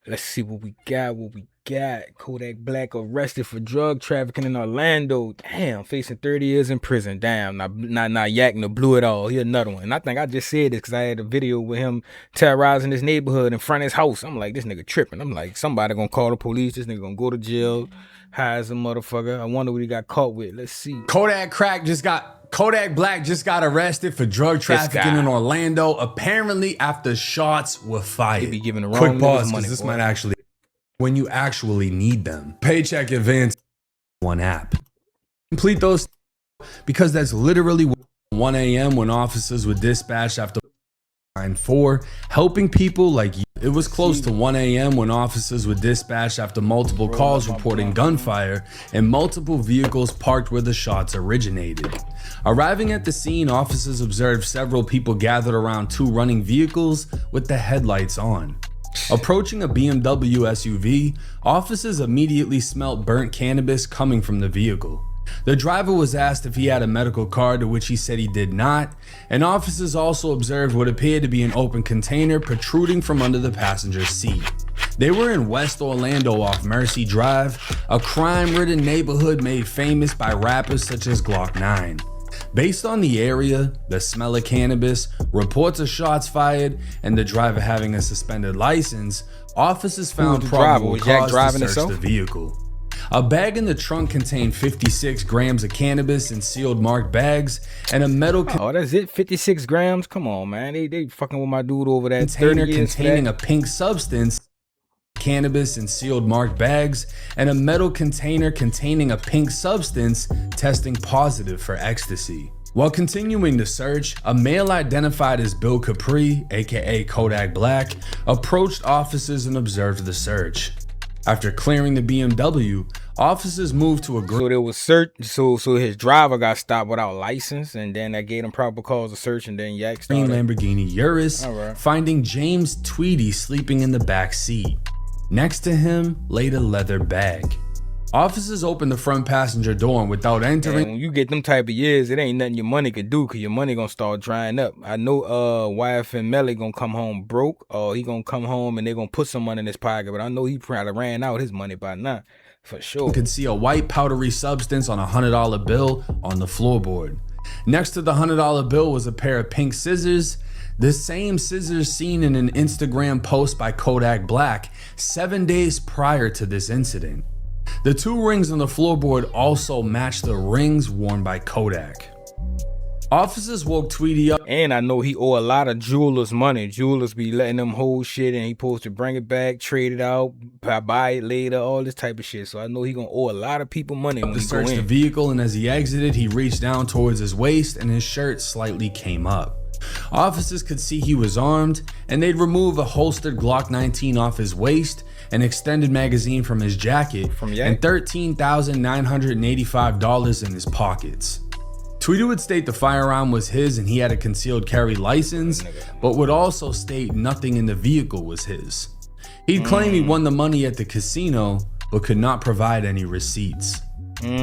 Let's see what we got. Kodak Black arrested for drug trafficking in Orlando. Damn, facing 30 years in prison. Damn, not Yak no blew it all. Here another one. And I think I just said this because I had a video with him terrorizing his neighborhood in front of his house. I'm like, this nigga tripping. I'm like, somebody gonna call the police. This nigga gonna go to jail. High as a motherfucker. I wonder what he got caught with. Let's see. Kodak Black just got arrested for drug trafficking in Orlando, apparently after shots were fired. He be giving the wrong Quick pause, money, this boy. might actually, when you actually need them. Paycheck Advance, one app. Complete those, because that's literally 1 a.m. when officers were dispatched after 9-4, helping people like you. It was close to 1 a.m. when officers were dispatched after multiple calls reporting gunfire and multiple vehicles parked where the shots originated. Arriving at the scene, officers observed several people gathered around two running vehicles with the headlights on. Approaching a BMW SUV, officers immediately smelt burnt cannabis coming from the vehicle. The driver was asked if he had a medical card, to which he said he did not, and officers also observed what appeared to be an open container protruding from under the passenger seat. They were in West Orlando off Mercy Drive, a crime-ridden neighborhood made famous by rappers such as Glock 9. Based on the area, the smell of cannabis, reports of shots fired, and the driver having a suspended license, officers found probable cause to search the vehicle. A bag in the trunk contained 56 grams of cannabis in sealed marked bags and a metal oh, that's it? 56 grams? Come on, man. They fucking with my dude over that container containing a pink substance, cannabis in sealed marked bags, and a metal container containing a pink substance testing positive for ecstasy. While continuing the search, a male identified as Bill Capri, aka Kodak Black, approached officers and observed the search. After clearing the BMW, officers moved to a so there was search. So his driver got stopped without license, and then that gave him probable cause of search, and then Yak started. Lamborghini Urus, finding James Tweedy sleeping in the back seat. Next to him laid a leather bag. Officers opened the front passenger door and without entering. And when you get them type of years, it ain't nothing your money could do, cause your money gonna start drying up. I know wife and Melly gonna come home broke, or he gonna come home and they gonna put some money in his pocket, but I know he probably ran out his money by now, for sure. You could see a white powdery substance on a $100 bill on the floorboard. Next to the $100 bill was a pair of pink scissors, the same scissors seen in an Instagram post by Kodak Black 7 days prior to this incident. The two rings on the floorboard also match the rings worn by Kodak. Officers woke Tweedy up. And I know he owe a lot of jewelers money. Jewelers be letting them hold shit and he supposed to bring it back, trade it out, buy it later, all this type of shit. So I know he gonna owe a lot of people money when he searched the vehicle, and as he exited, he reached down towards his waist and his shirt slightly came up. Officers could see he was armed, and they'd remove a holstered Glock 19 off his waist, an extended magazine from his jacket, and $13,985 in his pockets. Tweedy would state the firearm was his and he had a concealed carry license, but would also state nothing in the vehicle was his. He'd claim he won the money at the casino, but could not provide any receipts.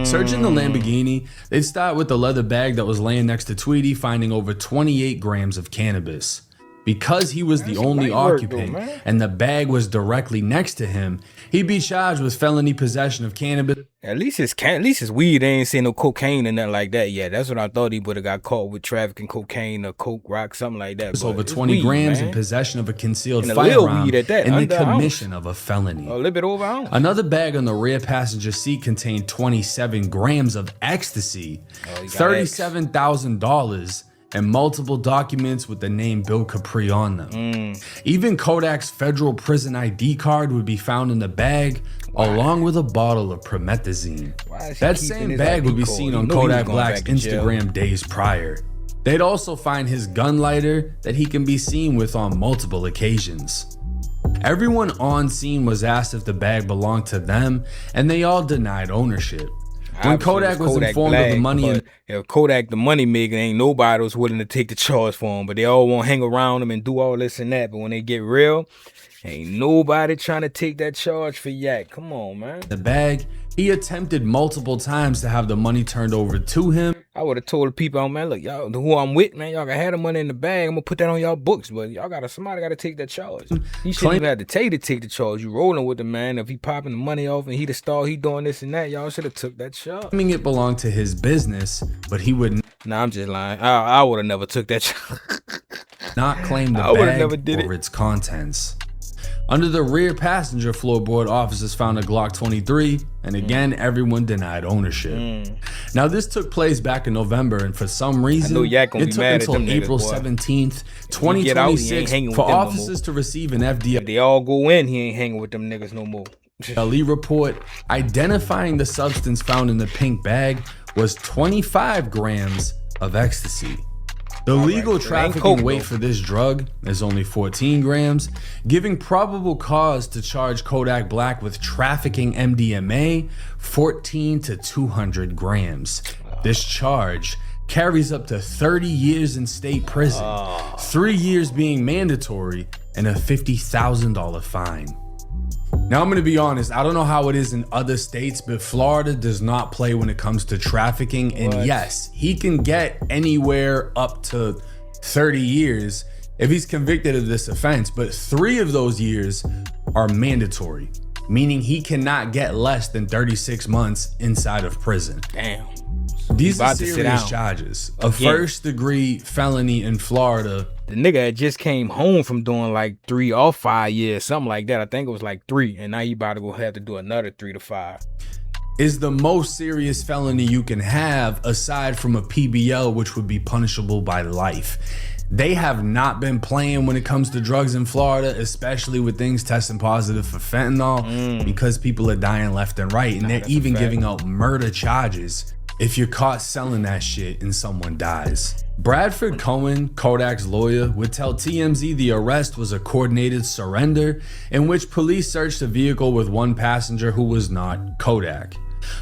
Searching the Lamborghini, they'd start with the leather bag that was laying next to Tweedy, finding over 28 grams of cannabis. Because he was the only occupant and the bag was directly next to him, he'd be charged with felony possession of cannabis. At least it's weed. They ain't seen no cocaine and nothing like that yet. That's what I thought he would have got caught with, trafficking cocaine or coke, rock, something like that. It's over 20 grams in possession of a concealed firearm and the commission of a felony. A little bit over an ounce. Another bag on the rear passenger seat contained 27 grams of ecstasy, $37,000, and multiple documents with the name Bill Capri on them. Even Kodak's federal prison ID card would be found in the bag, along with a bottle of promethazine. That same bag would be seen on Kodak Black's Instagram days prior. They'd also find his gun lighter that he can be seen with on multiple occasions. Everyone on scene was asked if the bag belonged to them, and they all denied ownership. When Kodak was informed of the money, if Kodak the money maker, ain't nobody was willing to take the charge for him, but they all want to hang around him and do all this and that. But when they get real, Ain't nobody trying to take that charge for Yak. Come on, man. The bag, he attempted multiple times to have the money turned over to him. I would have told the people, oh, man, look, y'all, who I'm with, man, y'all got have the money in the bag. I'm gonna put that on y'all books, but y'all somebody gotta take that charge. He shouldn't even have to tell you to take the charge. You rolling with the man. If he popping the money off and he the star, he doing this and that, y'all should have took that charge. Claiming it belonged to his business, but he would Nah, I'm just lying. I would have never took that charge. not claim the bag or its contents. Under the rear passenger floorboard, officers found a Glock 23, and again, everyone denied ownership. Now, this took place back in November, and for some reason, it took until April 17th, 2026 for officers to receive an FDA. If they all go in, he ain't hanging with them niggas no more. LE report identifying the substance found in the pink bag was 25 grams of ecstasy. The legal trafficking weight for this drug is only 14 grams, giving probable cause to charge Kodak Black with trafficking MDMA 14 to 200 grams. This charge carries up to 30 years in state prison, 3 years being mandatory, and a $50,000 fine. Now, I'm going to be honest, I don't know how it is in other states, but Florida does not play when it comes to trafficking. And yes, he can get anywhere up to 30 years if he's convicted of this offense, but 3 of those years are mandatory, meaning he cannot get less than 36 months inside of prison. Damn. These are serious charges. A first-degree felony in Florida. The nigga had just came home from doing like 3 or 5 years, something like that. I think it was like 3, and now he about to go have to do another 3 to 5. Is the most serious felony you can have aside from a PBL, which would be punishable by life. They have not been playing when it comes to drugs in Florida, especially with things testing positive for fentanyl, because people are dying left and right, and they're even giving out murder charges if you're caught selling that shit and someone dies. Bradford Cohen, Kodak's lawyer, would tell TMZ the arrest was a coordinated surrender in which police searched a vehicle with one passenger who was not Kodak.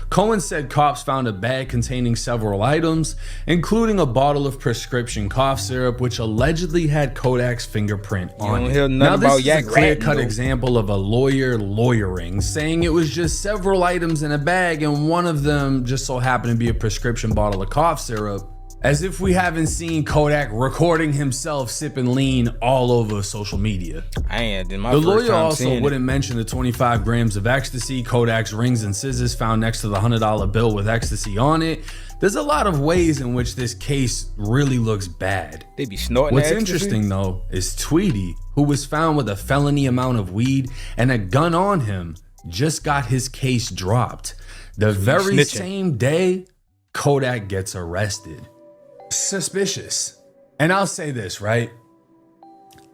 Cohen said cops found a bag containing several items, including a bottle of prescription cough syrup, which allegedly had Kodak's fingerprint on it. Now, this is a clear-cut example of a lawyer lawyering, saying it was just several items in a bag and one of them just so happened to be a prescription bottle of cough syrup. As if we haven't seen Kodak recording himself sipping lean all over social media. The lawyer also wouldn't mention the 25 grams of ecstasy, Kodak's rings and scissors found next to the $100 bill with ecstasy on it. There's a lot of ways in which this case really looks bad. They be snorting. What's interesting though is Tweety, who was found with a felony amount of weed and a gun on him, just got his case dropped. The very same day Kodak gets arrested. Suspicious. And I'll say this, right?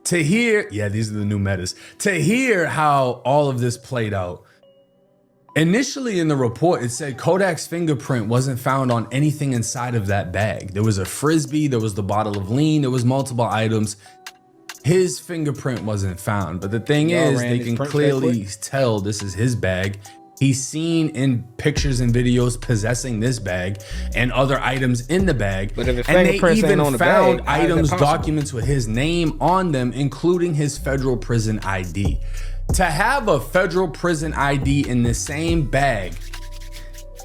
To hear, these are the new metas. To hear how all of this played out. Initially in the report, it said Kodak's fingerprint wasn't found on anything inside of that bag. There was a Frisbee, there was the bottle of lean, there was multiple items. His fingerprint wasn't found. But the thing is, they can clearly tell this is his bag. He's seen in pictures and videos possessing this bag and other items in the bag. But if and they even found items, documents with his name on them, including his federal prison ID. To have a federal prison ID in the same bag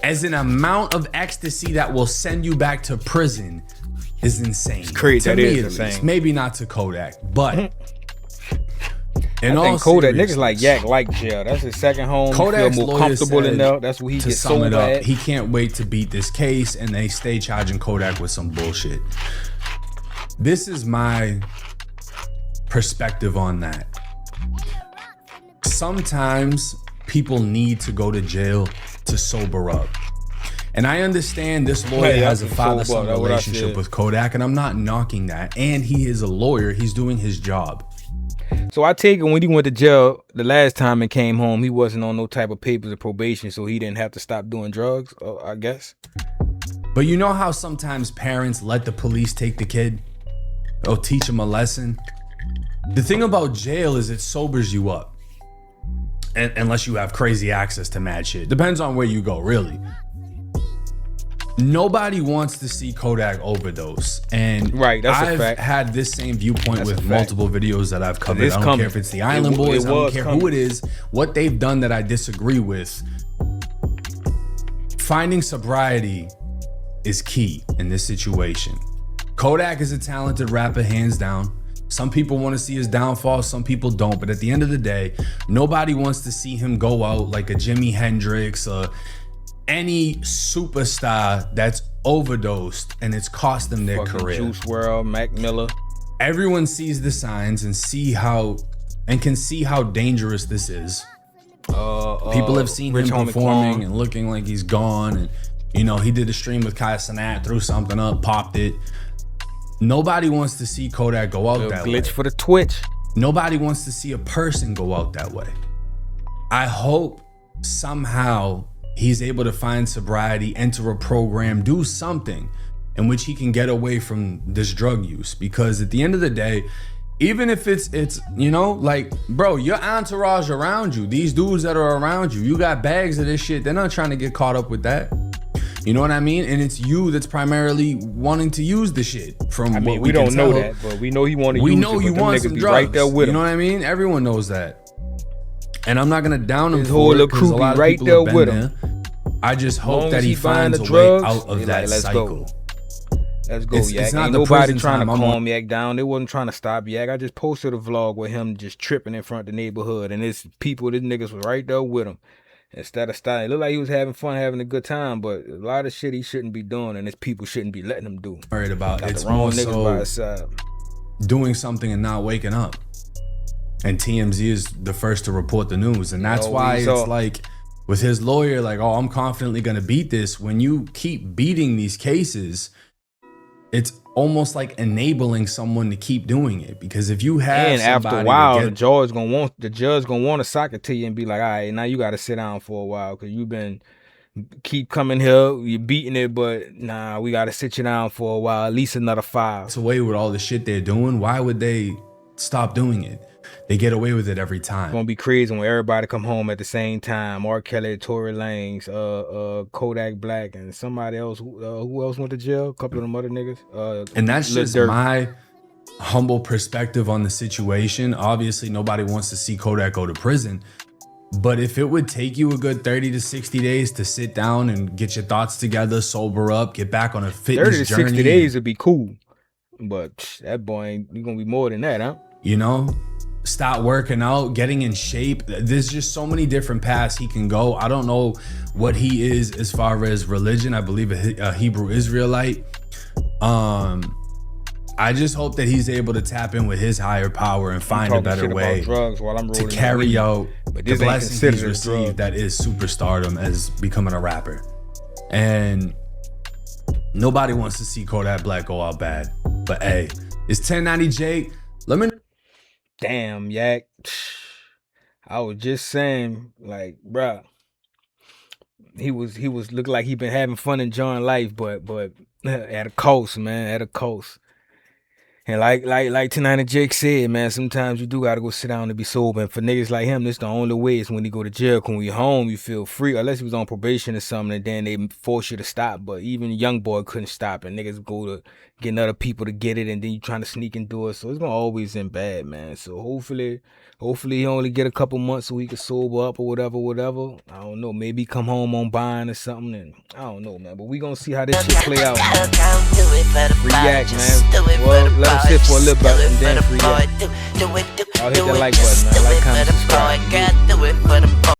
as an amount of ecstasy that will send you back to prison is insane. It's crazy. To me, at least. Maybe not to Kodak, but in all Kodak niggas like Yak like jail. That's his second home. Kodak's more comfortable in there. That's where he gets so bad. He can't wait to beat this case, and they stay charging Kodak with some bullshit. This is my perspective on that. Sometimes people need to go to jail to sober up. And I understand this lawyer has a father-son relationship with Kodak, and I'm not knocking that. And he is a lawyer. He's doing his job. So I take it when he went to jail the last time and came home, he wasn't on no type of papers of probation, so he didn't have to stop doing drugs, I guess. But you know how sometimes parents let the police take the kid or teach him a lesson? The thing about jail is it sobers you up. Unless you have crazy access to mad shit. Depends on where you go, really. Nobody wants to see Kodak overdose, and Right, that's a I've fact. had this same viewpoint That's a with fact. multiple videos that I've covered. it's I don't coming. care if it's the Island It Boys, I don't was care coming. who it is, what they've done that I disagree with. Finding sobriety is key in this situation. Kodak is a talented rapper, hands down. Some people want to see his downfall, some people don't. But at the end of the day, nobody wants to see him go out like a Jimi Hendrix or any superstar that's overdosed and it's cost them their Fucking career. Juice WRLD, Mac Miller. Everyone sees the signs and can see how dangerous this is. People have seen Rich him Homie performing Quan. and looking like he's gone, and you know, he did a stream with Kai Cenat, threw something up, popped it. Nobody wants to see Kodak go out that way. Glitch for the Twitch. Nobody wants to see a person go out that way. I hope somehow he's able to find sobriety, enter a program, do something in which he can get away from this drug use. Because at the end of the day, even if it's you know, like, bro, your entourage around you, these dudes that are around you, you got bags of this shit. They're not trying to get caught up with that. You know what I mean? And it's you that's primarily wanting to use the shit. From I mean, what we don't can know tell. that, but we know he want to We use know it. you But them want niggas some be drugs. right there with you him. know what I mean? Everyone knows that. And I'm not gonna down him His for whole it, little 'cause crew a lot be of right people there have been with there. him. I just Long hope as that he buying finds the a way drugs, out of they that like, let's cycle. go. Let's go, It's Yak. not Ain't the nobody prison trying to time. calm Yak down. They wasn't trying to stop Yak. I just posted a vlog with him just tripping in front of the neighborhood, and it's people, this niggas was right there with him. Instead of stopping, it looked like he was having fun, having a good time, but a lot of shit he shouldn't be doing, and his people shouldn't be letting him do. Worried about Got it's the wrong more niggas by his so side. doing something and not waking up. And TMZ is the first to report the news, and that's why it's like with his lawyer, like, oh, I'm confidently gonna beat this. When you keep beating these cases, it's almost like enabling someone to keep doing it. Because if you have And after a somebody while, to the judge gonna want to sock it to you and be like, all right, now you got to sit down for a while because you've been keep coming here, you're beating it, but nah, we got to sit you down for a while, at least another 5. gets away with all the shit they're doing, why would they stop doing it? They get away with it every time. It's gonna be crazy when everybody come home at the same time. R. Kelly, Tory Lanez, Kodak Black, and somebody else. Who else went to jail? A couple of them other niggas. And that's Lil just Durk. my humble perspective on the situation. Obviously, nobody wants to see Kodak go to prison. But if it would take you a good 30 to 60 days to sit down and get your thoughts together, sober up, get back on a 30 fitness to journey. 60 days would be cool, but that boy ain't gonna be more than that, huh? You know, start working out, getting in shape. There's just so many different paths he can go. I don't know what he is as far as religion. I believe a Hebrew Israelite. I just hope that he's able to tap in with his higher power and find a better way to carry out the blessing he's received that is superstardom as becoming a rapper. And nobody wants to see Kodak Black go out bad. But hey, it's 1090 Jake. Let me. Damn, Yak. I was just saying, like, bruh, he was looked like he been having fun enjoying life, but at a cost, man, at a cost. And like tonight Jake said, man, sometimes you do gotta go sit down and be sober. And for niggas like him, this the only way is when you go to jail. When you home, you feel free. Unless he was on probation or something, and then they force you to stop. But even young boy couldn't stop, and niggas go to getting other people to get it, and then you trying to sneak and do it. So it's gonna always end bad, man. So hopefully he only get a couple months so he can sober up or whatever. I don't know. Maybe come home on bond or something, and I don't know, man. But we gonna see how this shit play out, man. React, man. Well, let us sit for a little bit and then react. I'll hit that like button, man. Like, comment, subscribe.